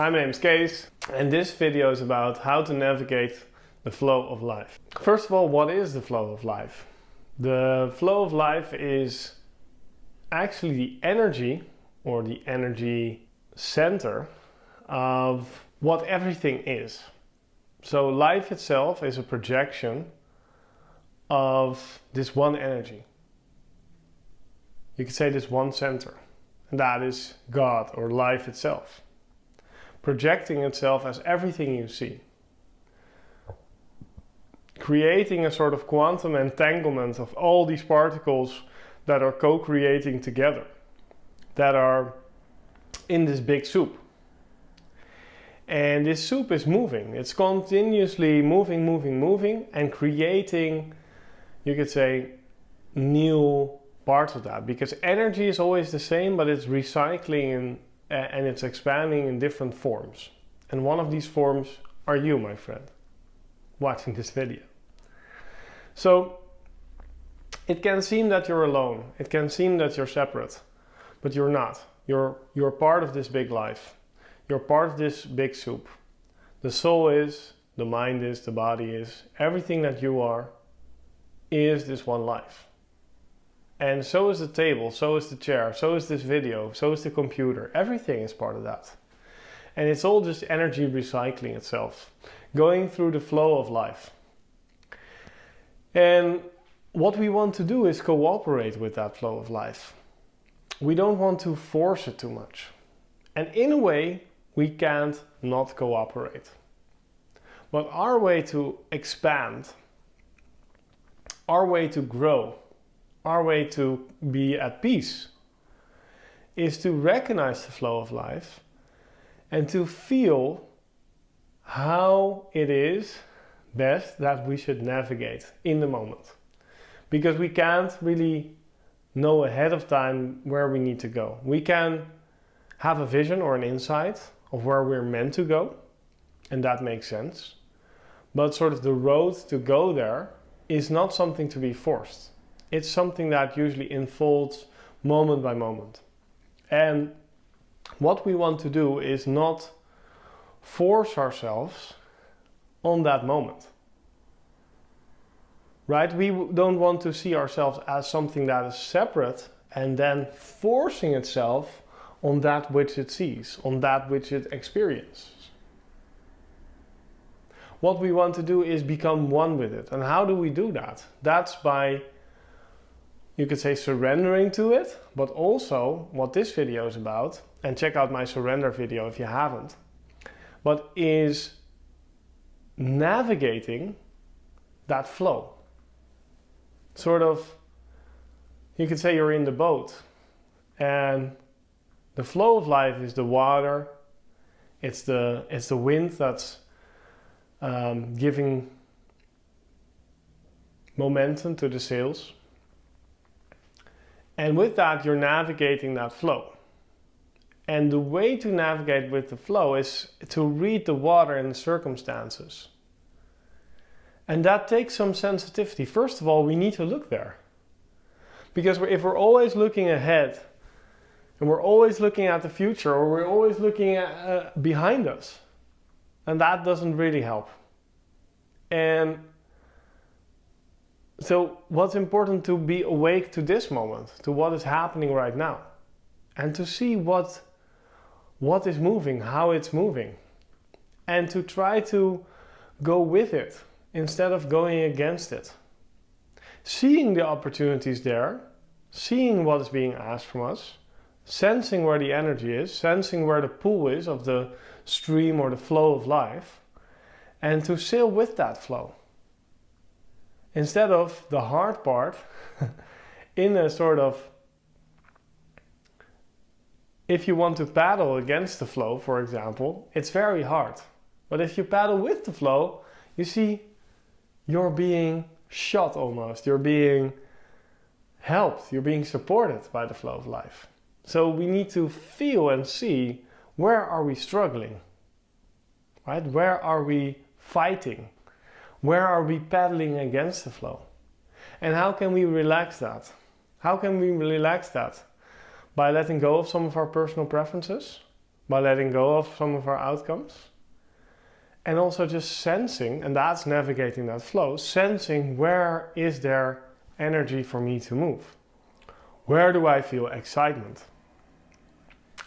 Hi, my name is Kees, and this video is about how to navigate the flow of life. First of all, what is the flow of life? The flow of life is actually the energy or the energy center of what everything is. So life itself is a projection of this one energy. You could say this one center, and that is God or life itself. Projecting itself as everything you see. Creating a sort of quantum entanglement of all these particles that are co-creating together, that are in this big soup. And this soup is moving. It's continuously moving, and creating, you could say, new parts of that. Because energy is always the same, but it's recycling and it's expanding in different forms. And one of these forms are you, my friend, watching this video. So it can seem that you're alone. It can seem that you're separate, but you're not. You're part of this big life. You're part of this big soup. The soul is, the mind is, the body is, everything that you are is this one life. And so is the table, so is the chair, so is this video, so is the computer. Everything is part of that. And it's all just energy recycling itself, going through the flow of life. And what we want to do is cooperate with that flow of life. We don't want to force it too much. And in a way, we can't not cooperate. But our way to expand, our way to grow, our way to be at peace is to recognize the flow of life and to feel how it is best that we should navigate in the moment. Because we can't really know ahead of time where we need to go. We can have a vision or an insight of where we're meant to go, and that makes sense. But sort of the road to go there is not something to be forced. It's something that usually unfolds moment by moment. And what we want to do is not force ourselves on that moment. Right? We don't want to see ourselves as something that is separate and then forcing itself on that which it sees, on that which it experiences. What we want to do is become one with it. And how do we do that? That's by, you could say, surrendering to it, but also what this video is about, and check out my surrender video if you haven't, but is navigating that flow. Sort of, you could say you're in the boat, and the flow of life is the water, it's the wind that's giving momentum to the sails. And with that, you're navigating that flow. And the way to navigate with the flow is to read the water and the circumstances. And that takes some sensitivity. First of all, we need to look there. Because if we're always looking ahead, and we're always looking at the future, or we're always looking at, behind us, and that doesn't really help. And so what's important to be awake to this moment, to what is happening right now, and to see what is moving, how it's moving, and to try to go with it instead of going against it. Seeing the opportunities there, seeing what is being asked from us, sensing where the energy is, sensing where the pull is of the stream or the flow of life, and to sail with that flow. Instead of the hard part, in a sort of, if you want to paddle against the flow, for example, it's very hard. But if you paddle with the flow, you see you're being shot almost, you're being helped, you're being supported by the flow of life. So we need to feel and see, where are we struggling? Right? Where are we fighting? Where are we paddling against the flow? And how can we relax that? How can we relax that? By letting go of some of our personal preferences, by letting go of some of our outcomes. And also just sensing, and that's navigating that flow, sensing where is there energy for me to move? Where do I feel excitement?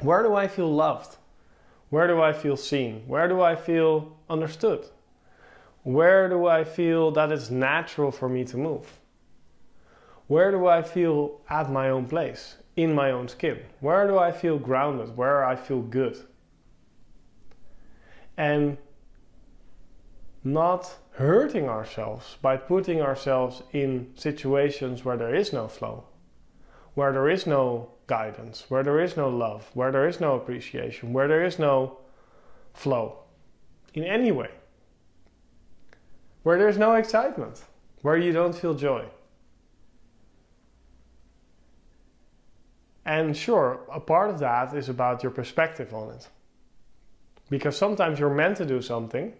Where do I feel loved? Where do I feel seen? Where do I feel understood? Where do I feel that it's natural for me to move? Where do I feel at my own place, in my own skin? Where do I feel grounded? Where I feel good? And not hurting ourselves by putting ourselves in situations where there is no flow, where there is no guidance, where there is no love, where there is no appreciation, where there is no flow in any way, where there is no excitement, where you don't feel joy. And sure, a part of that is about your perspective on it. Because sometimes you're meant to do something.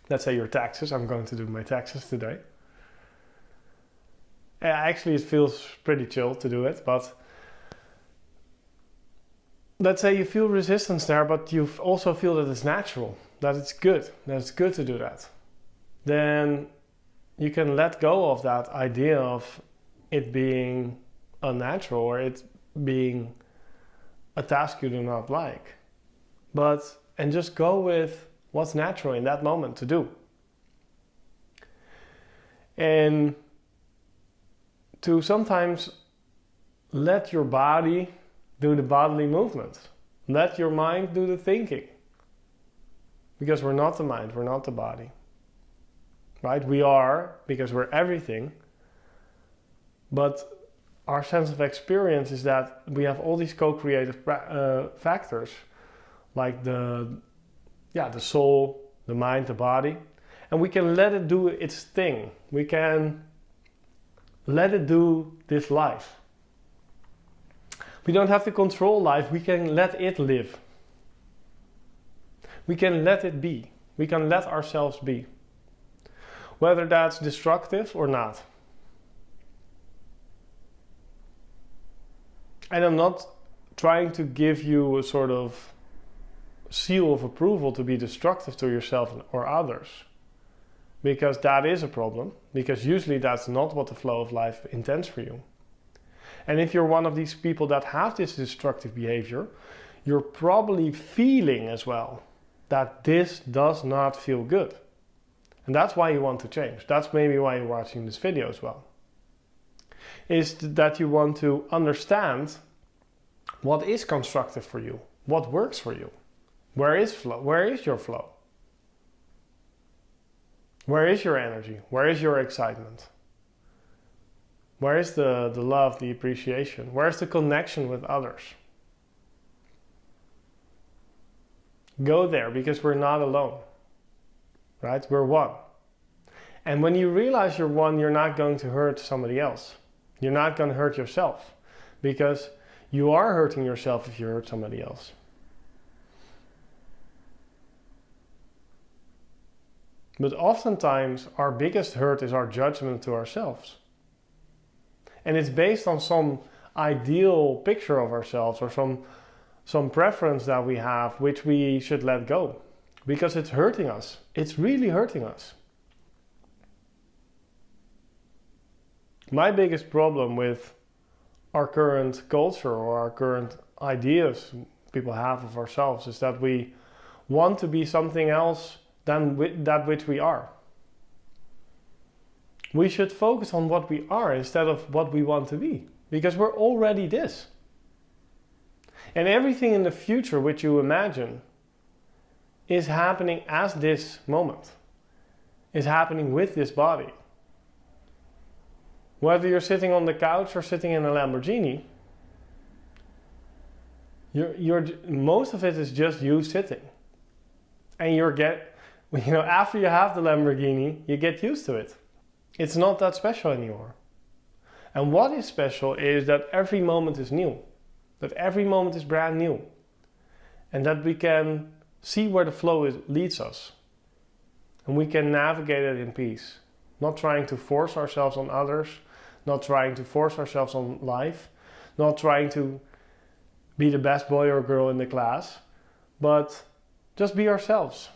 Let's say your taxes. I'm going to do my taxes today. Actually, it feels pretty chill to do it, but let's say you feel resistance there, but you also feel that it's natural, that it's good to do that. Then you can let go of that idea of it being unnatural or it being a task you do not like, and just go with what's natural in that moment to do. And to sometimes let your body do the bodily movements. Let your mind do the thinking. Because we're not the mind, we're not the body. Right? We are, because we're everything. But our sense of experience is that we have all these co-creative factors, like the soul, the mind, the body, and we can let it do its thing. We can let it do this life. We don't have to control life, we can let it live. We can let it be. We can let ourselves be. Whether that's destructive or not. And I'm not trying to give you a sort of seal of approval to be destructive to yourself or others. Because that is a problem. Because usually that's not what the flow of life intends for you. And if you're one of these people that have this destructive behavior, you're probably feeling as well that this does not feel good. And that's why you want to change. That's maybe why you're watching this video as well. Is that you want to understand what is constructive for you, what works for you. Where is flow? Where is your flow? Where is your energy? Where is your excitement? Where is the love, the appreciation? Where is the connection with others? Go there, because we're not alone. Right? We're one. And when you realize you're one, you're not going to hurt somebody else. You're not going to hurt yourself, because you are hurting yourself if you hurt somebody else. But oftentimes our biggest hurt is our judgment to ourselves. And it's based on some ideal picture of ourselves or some preference that we have, which we should let go. Because it's hurting us. It's really hurting us. My biggest problem with our current culture or our current ideas people have of ourselves is that we want to be something else than that which we are. We should focus on what we are instead of what we want to be, because we're already this. And everything in the future which you imagine is happening as this moment, is happening with this body. Whether you're sitting on the couch or sitting in a Lamborghini, most of it is just you sitting. And after you have the Lamborghini, you get used to it. It's not that special anymore. And what is special is that every moment is new. That every moment is brand new. And that we can see where the flow leads us. And we can navigate it in peace. Not trying to force ourselves on others. Not trying to force ourselves on life. Not trying to be the best boy or girl in the class. but just be ourselves.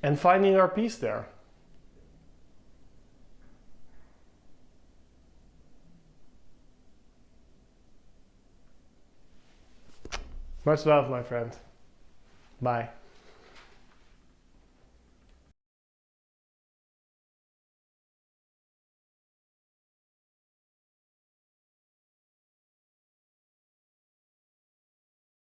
And finding our peace there. Much love, my friend. Bye.